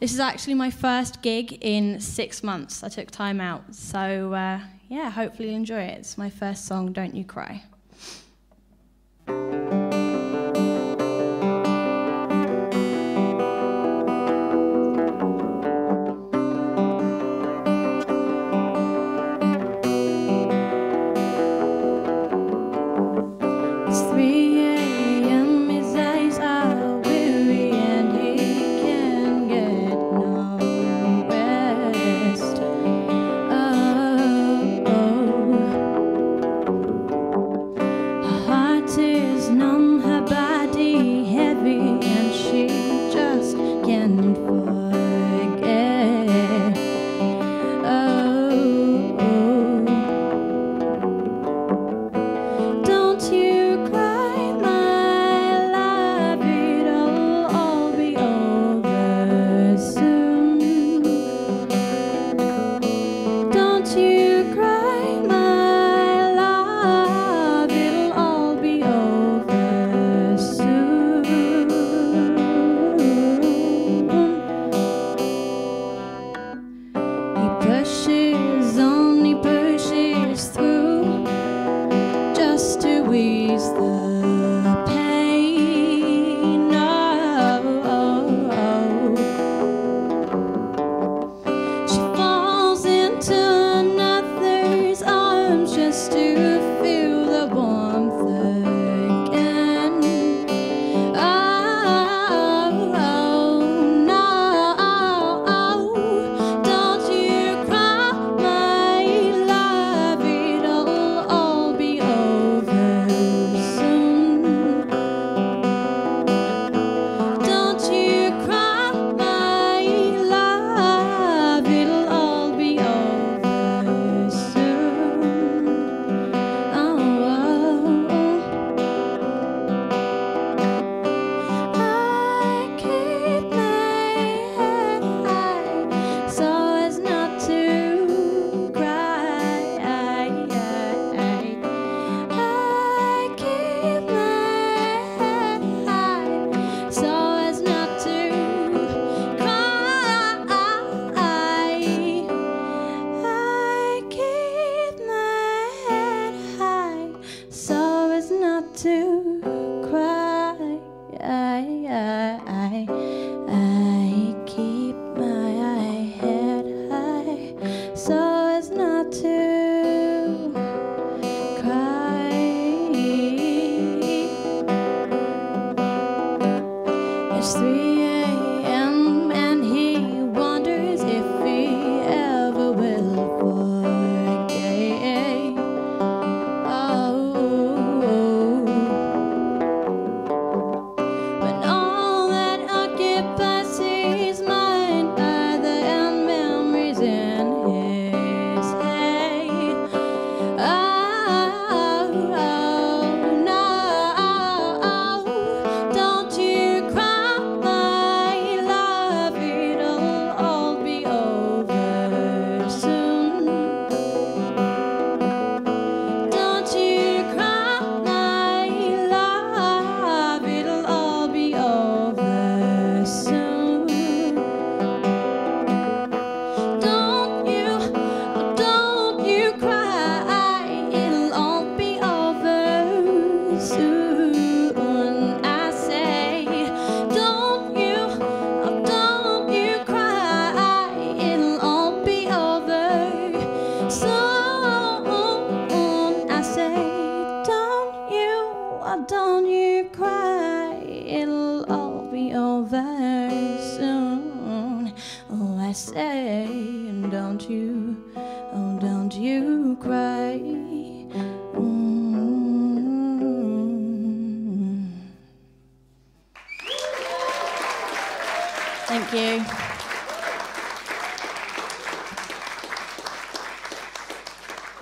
This is actually my first gig in 6 months. I took time out, so yeah, hopefully you'll enjoy it. It's my first song, Don't You Cry. Thank you.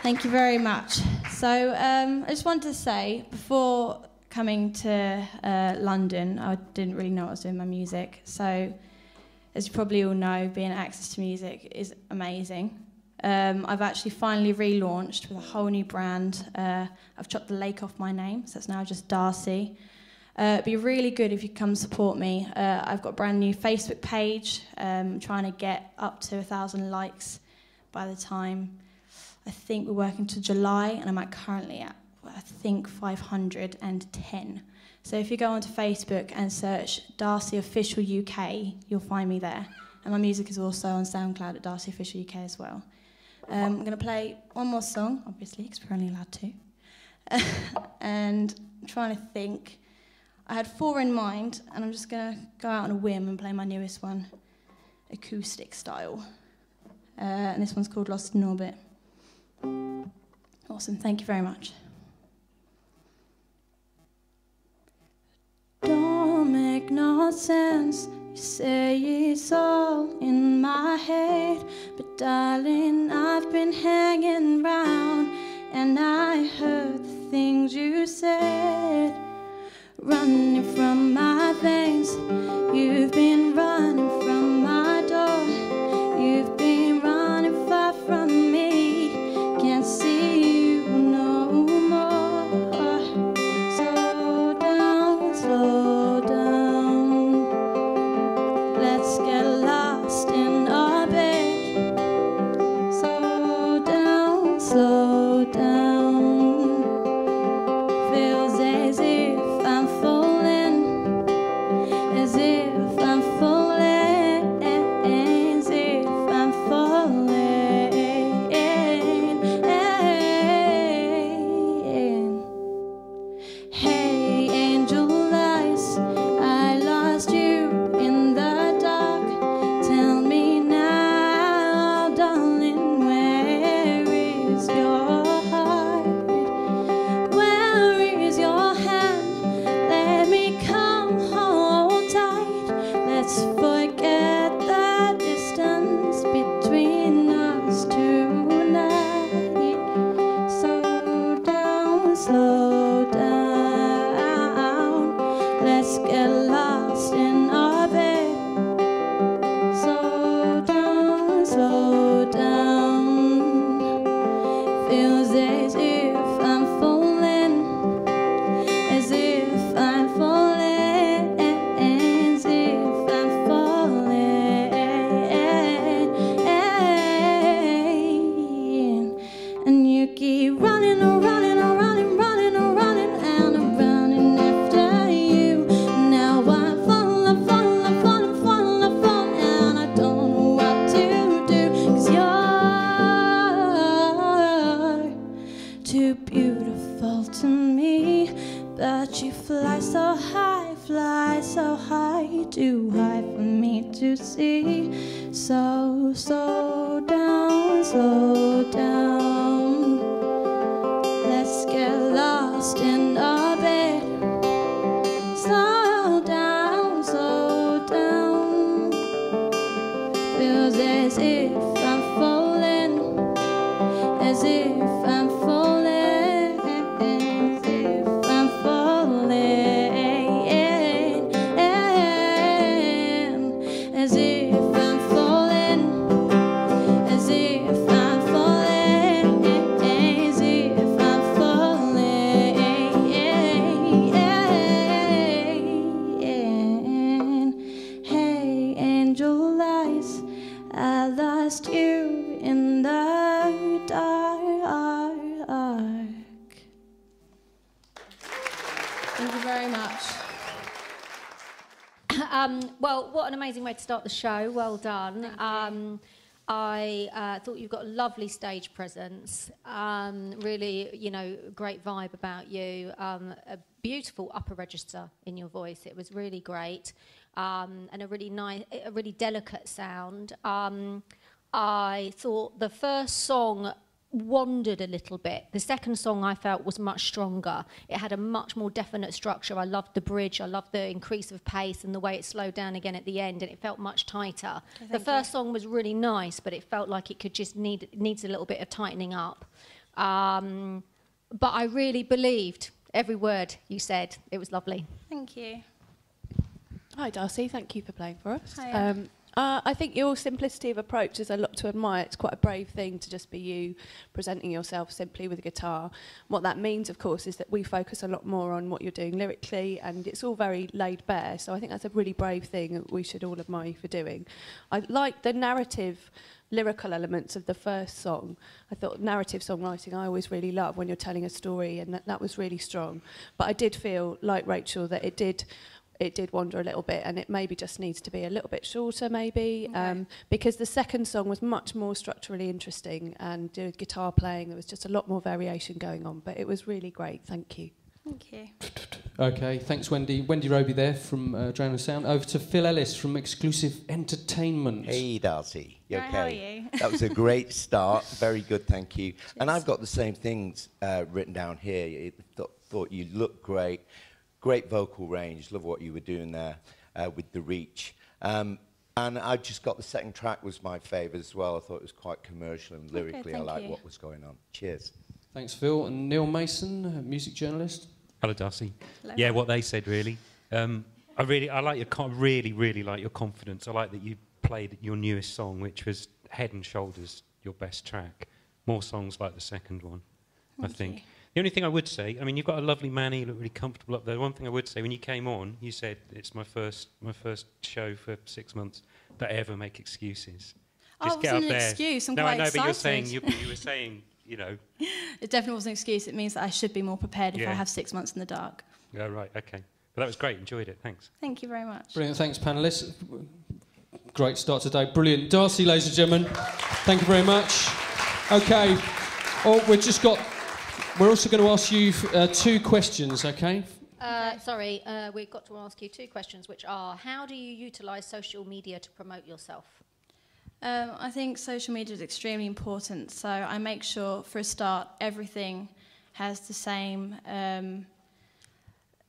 Thank you very much. So I just wanted to say, before coming to London, I didn't really know what I was doing with my music. So as you probably all know, being at Access To Music is amazing. I've actually finally relaunched with a whole new brand. I've chopped the lake off my name, so it's now just Darcy. It'd be really good if you come support me. I've got a brand new Facebook page. Trying to get up to 1,000 likes by the time, I think we're working to July, and I'm currently at, I think, 510. So if you go onto Facebook and search Darcy Official UK, you'll find me there. And my music is also on SoundCloud at Darcy Official UK as well. I'm going to play one more song, obviously, because we're only allowed to. And I'm trying to think. I had 4 in mind, and I'm just going to go out on a whim and play my newest one, acoustic style. And this one's called Lost in Orbit. Awesome, thank you very much. Don't make no sense. You say it's all in my head, but darling, I've been hanging round, and I heard the things you said. Running from my veins, you've been running from my door. You've been running far from me, can't see you no more. Slow down, slow down. Let's get lost in our bed. Slow down, slow down. Feels as if I'm falling, as if I'm falling, as if I'm falling. Hey, angel eyes, I lost you in the dark. Tell me now, darling, where is your heart? Where is your hand? Let me come home tight. Let's forget the distance between us tonight. Slow down, slow down. Let's get lost in our bed. Slow down, slow down. Feels as if I'm falling, as if I'm falling, as if I'm falling. And you keep running, oh, running, oh, running, running, oh, running, and I'm running after you. Now I'm falling, I'm falling, I'm falling, I'm falling, I'm falling, and I don't know what to do, 'cause you're too beautiful to me. But you fly so high, too high for me to see. So slow down, slow down. Let's get lost in our bed. Slow down, slow down. Feels as if I'm falling, as if I'm falling, as if I'm falling, as if I'm falling, as if I'm falling, as if I'm falling. Hey, angel eyes, I lost you in the dark. Thank you very much. Well, what an amazing way to start the show. Well done. I thought you've got a lovely stage presence. Really, great vibe about you. A beautiful upper register in your voice. It was really great. And a really nice, a really delicate sound. I thought the first song wandered a little bit. The second song I felt was much stronger. It had a much more definite structure. I loved the bridge. I loved the increase of pace and the way it slowed down again at the end, and it felt much tighter. The first song was really nice, but it felt like it could just needs a little bit of tightening up. But I really believed every word you said. It was lovely. Thank you. Hi, Darcy. Thank you for playing for us. Hiya. I think your simplicity of approach is a lot to admire. It's quite a brave thing to just be you, presenting yourself simply with a guitar. What that means, of course, is that we focus a lot more on what you're doing lyrically, and it's all very laid bare. So I think that's a really brave thing that we should all admire you for doing. I like the narrative, lyrical elements of the first song. I thought narrative songwriting I always really love when you're telling a story, and that was really strong. But I did feel, like Rachel, that it did wander a little bit, and it maybe just needs to be a little bit shorter, maybe, because the second song was much more structurally interesting, and the guitar playing, there was just a lot more variation going on, but it was really great. Thank you. Thank you. Okay, thanks, Wendy. Wendy Roby there from Drown and Sound. Over to Phil Ellis from Exclusive Entertainment. Hey, Darcy. You okay? Hi, how are you? That was a great start. Very good, thank you. And I've got the same things written down here. Thought you looked great. Great vocal range. Love what you were doing there with the reach. And I just got the second track was my favourite as well. I thought it was quite commercial and lyrically I liked what was going on. Cheers. Thanks, Phil. And Neil Mason, music journalist. Hello, Darcy. Hello. Yeah, what they said, really. I like your really like your confidence. I like that you played your newest song, which was head and shoulders your best track. More songs like the second one, I think. The only thing I would say, I mean, you've got a lovely manny, you look really comfortable up there. One thing I would say, when you came on, you said it's my first show for 6 months. Don't ever make excuses. Just get up there. Excuse. I'm no, quite I know, excited. but you were saying, you know. It definitely wasn't an excuse. It means that I should be more prepared if I Yeah. have 6 months in the dark. Yeah, right, okay. But that was great. Enjoyed it. Thanks. Thank you very much. Brilliant, thanks, panellists. Great start today. Brilliant. Darcy, ladies and gentlemen, thank you very much. Okay, we're also going to ask you 2 questions, okay? Sorry, we've got to ask you 2 questions, which are, how do you utilise social media to promote yourself? I think social media is extremely important. So I make sure, for a start, everything has the same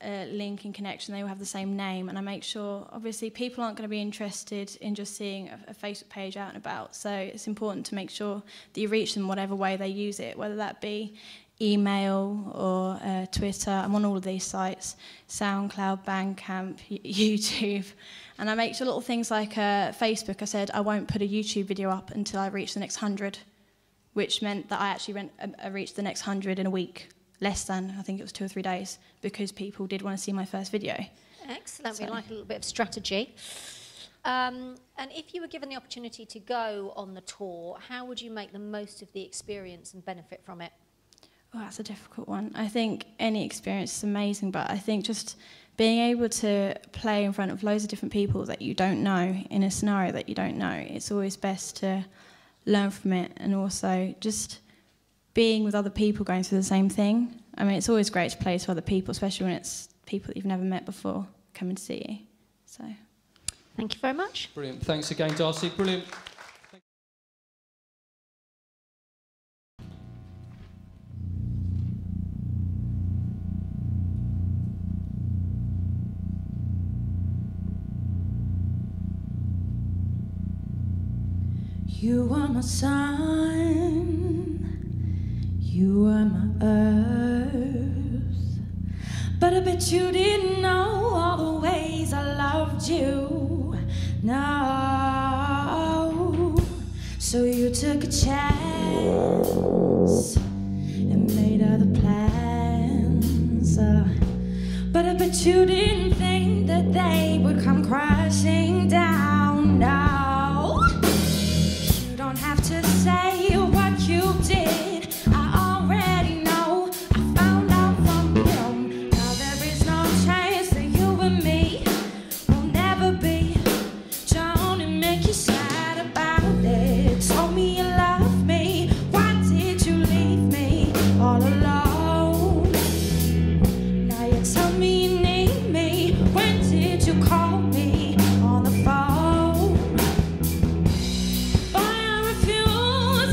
link and connection. They all have the same name. And I make sure, obviously, people aren't going to be interested in just seeing a Facebook page out and about. So it's important to make sure that you reach them whatever way they use it, whether that be email or Twitter. I'm on all of these sites, SoundCloud, Bandcamp, YouTube. And I make sure little things like Facebook. I said I won't put a YouTube video up until I reach the next 100, which meant that I actually reached the next 100 in a week, less than, I think it was 2 or 3 days, because people did want to see my first video. Excellent. We like a little bit of strategy. And if you were given the opportunity to go on the tour, how would you make the most of the experience and benefit from it? Oh, that's a difficult one. I think any experience is amazing, but I think just being able to play in front of loads of different people that you don't know in a scenario that you don't know, it's always best to learn from it, and also just being with other people going through the same thing. I mean, it's always great to play to other people, especially when it's people that you've never met before coming to see you. So, thank you very much. Brilliant. Thanks again, Darcy. Brilliant. You are my sun, you are my earth, but I bet you didn't know all the ways I loved you. No, so you took a chance and made other plans, but I bet you didn't think that they would come crashing down. No, don't have to say what you did. I already know. I found out from him. Now there is no chance that you and me will never be. Don't it make you sad about it? Told me you love me. Why did you leave me all alone? Now you tell me you need me. When did you call me on the phone? Boy, I refuse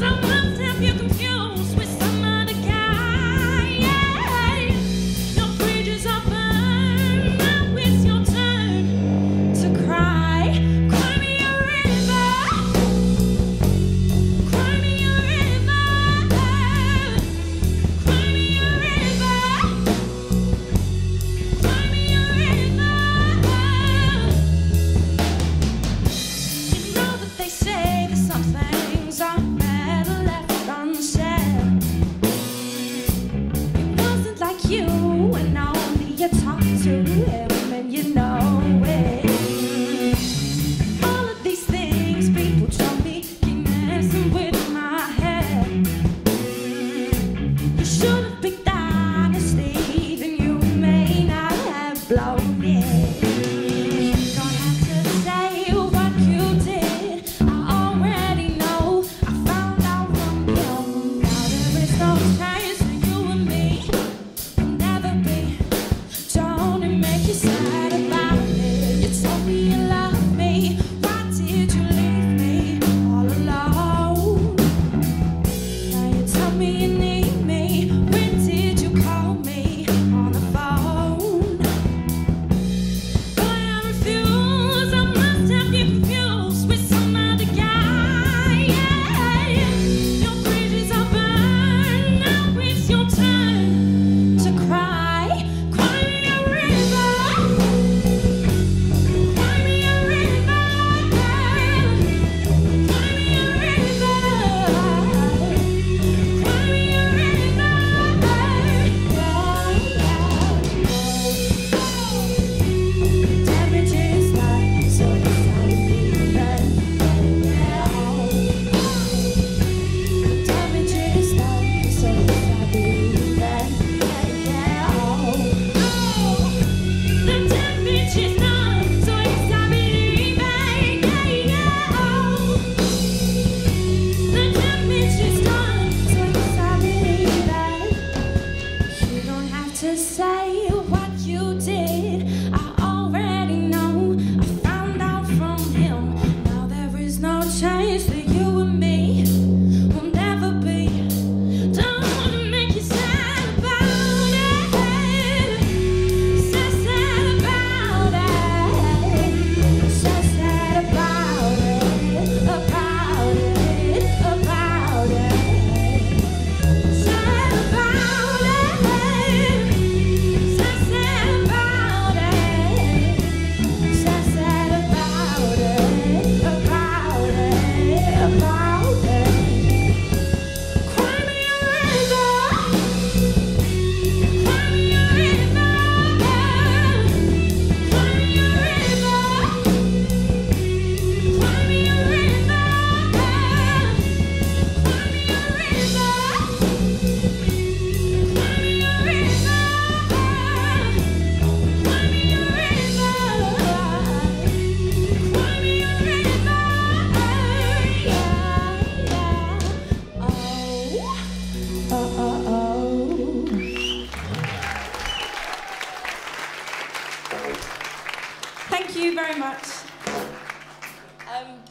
Thank you very much.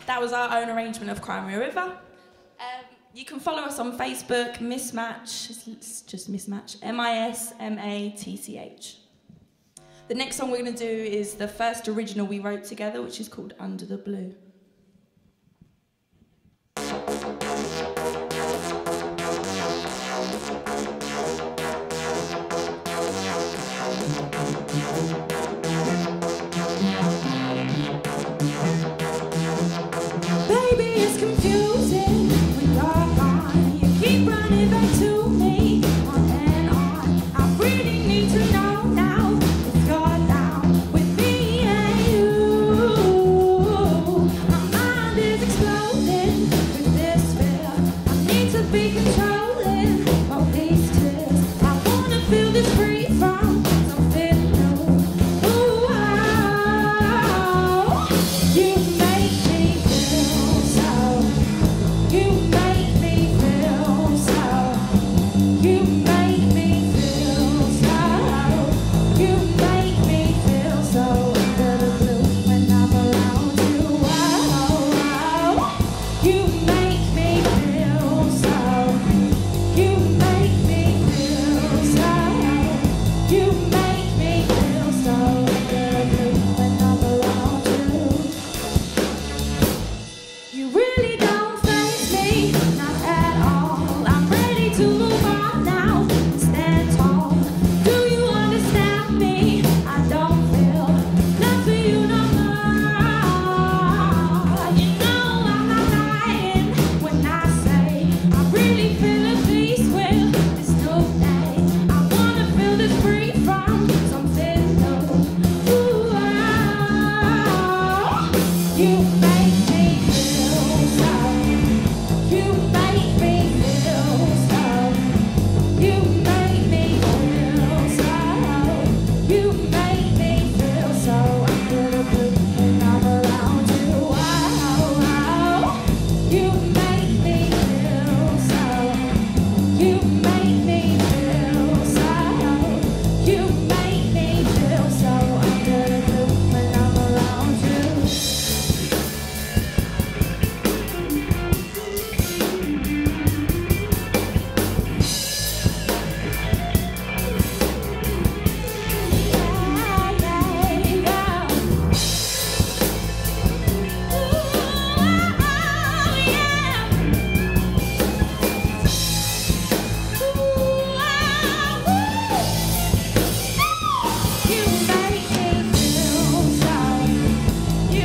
That was our own arrangement of Cry Me a River. You can follow us on Facebook, Mismatch, it's just Mismatch, MISMATCH. The next song we're going to do is the first original we wrote together, which is called Under the Blue. Baby, it's confusing when you're gone. You keep running back to me on and on. I really need to know now if you're down with me and you. My mind is exploding with this fear. I need to be controlling all these tears. I wanna feel this free from something new. Ooh, oh, you make me feel so. You make me feel so. You make me feel so. You make me feel so under the blue when I'm around you. Oh, you make me feel so. You make me feel so. You make me feel so under the blue when I'm around you. You really don't faze me, not at all. I'm ready to move on now, stand tall. Do you understand me? I don't feel love for you no more. You know I'm not lying when I say I really feel at peace with this new day. I wanna feel this free from something new. Ooh, oh, you make me feel so. You make me feel so. You make me feel so. You make me feel so under the blue when I'm around you. Oh, you make me feel so. You make me feel so. You make me feel so under the blue when I'm around you. You make me feel so. You make me feel so. You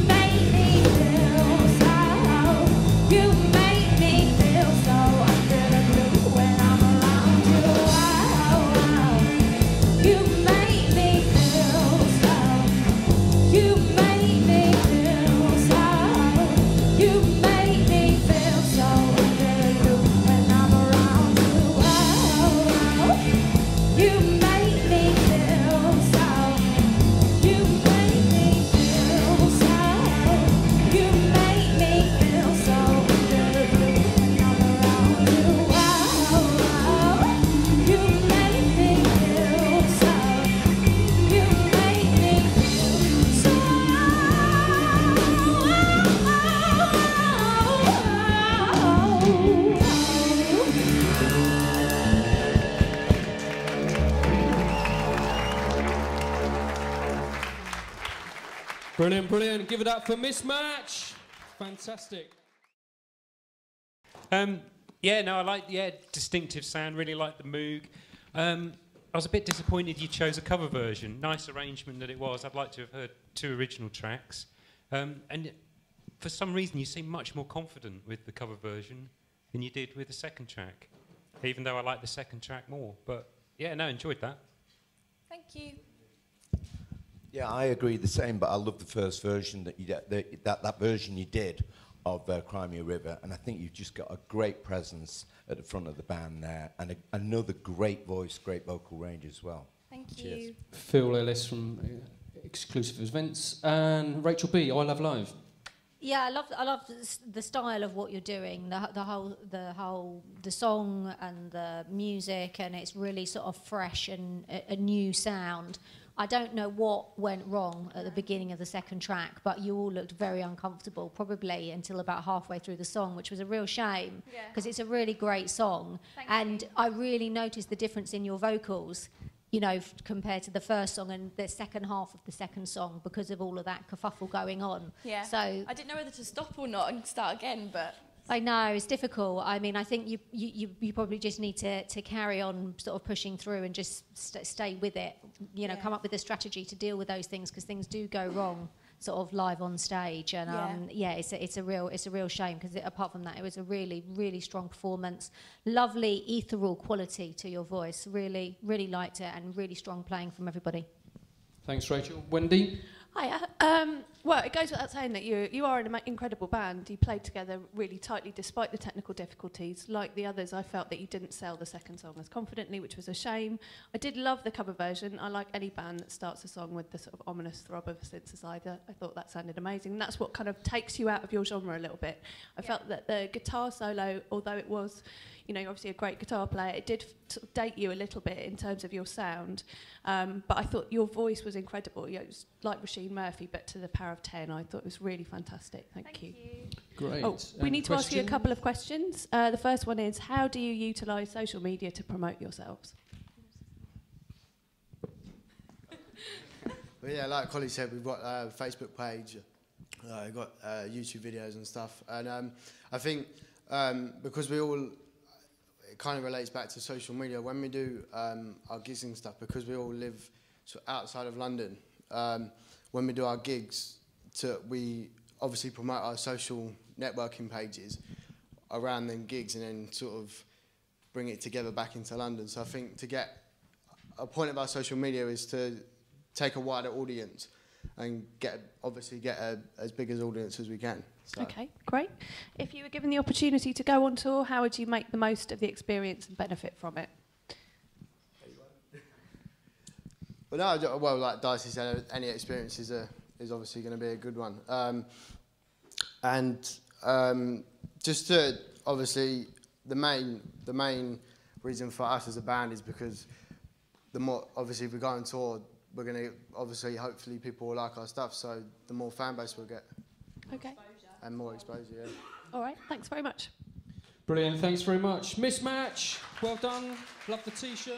make me feel so. You make me feel so under the blue when I'm around you. You make me feel so. You make me feel so. You make me feel so under the blue when I'm around you. You make me feel so. You make me feel so. You make me feel so under the blue when I'm around you. You make me feel so. You make me feel so. Brilliant, brilliant. Give it up for Mismatch. Fantastic. Yeah, no, I like distinctive sound. Really like the Moog. I was a bit disappointed you chose a cover version. Nice arrangement that it was. I'd like to have heard 2 original tracks. And for some reason, you seem much more confident with the cover version than you did with the second track. Even though I like the second track more. But yeah, no, enjoyed that. Thank you. Yeah, I agree the same, but I love the first version that that version you did of Cry Me a River, and I think you've just got a great presence at the front of the band there, and another great voice, great vocal range as well. Thank Cheers. you. Phil Ellis from Exclusive Events and Rachel B, I Love Live. Yeah, I love the style of what you're doing, the song and the music, and it's really sort of fresh and a new sound. I don't know what went wrong at the beginning of the second track, but you all looked very uncomfortable, probably until about halfway through the song, which was a real shame, because it's a really great song. And I really noticed the difference in your vocals, you know, compared to the first song and the second half of the second song, because of all of that kerfuffle going on. Yeah. So I didn't know whether to stop or not and start again, but... I know, it's difficult. I mean, I think you probably just need to carry on sort of pushing through and just stay with it, you know, come up with a strategy to deal with those things, because things do go wrong sort of live on stage. And it's a real shame, because apart from that, it was a really, really strong performance. Lovely ethereal quality to your voice. Really, really liked it, and really strong playing from everybody. Thanks, Rachel. Wendy? Hiya. Well, it goes without saying that you are an incredible band. You played together really tightly despite the technical difficulties. Like the others, I felt that you didn't sell the second song as confidently, which was a shame. I did love the cover version. I like any band that starts a song with the sort of ominous throb of a synthesizer. I thought that sounded amazing. And that's what kind of takes you out of your genre a little bit. I felt that the guitar solo, although it was, you know, you're obviously a great guitar player, it did sort of date you a little bit in terms of your sound. But I thought your voice was incredible. You know, it was like Roisin Murphy, but to the power of 10. I thought it was really fantastic. Thank you. Great. Oh, we need to ask you a couple of questions. The first one is, how do you utilise social media to promote yourselves? Well, yeah, like Collie said, we've got a Facebook page, we've got YouTube videos and stuff. And I think because we all... It kind of relates back to social media. When we do our gigs and stuff, because we all live outside of London, when we do our gigs, we obviously promote our social networking pages around them gigs and then sort of bring it together back into London. So I think to get a point of our social media is to take a wider audience and get as big an audience as we can. So. Okay, great. If you were given the opportunity to go on tour, how would you make the most of the experience and benefit from it? Well, like Darcy said, any experience is obviously going to be a good one. Just to, obviously, the main reason for us as a band is because the more, obviously, if we go on tour, we're going to, obviously, hopefully people will like our stuff, so the more fan base we'll get. Okay. And more exposure, yeah. All right, thanks very much. Brilliant, thanks very much. Mismatch, well done. Love the T-shirt.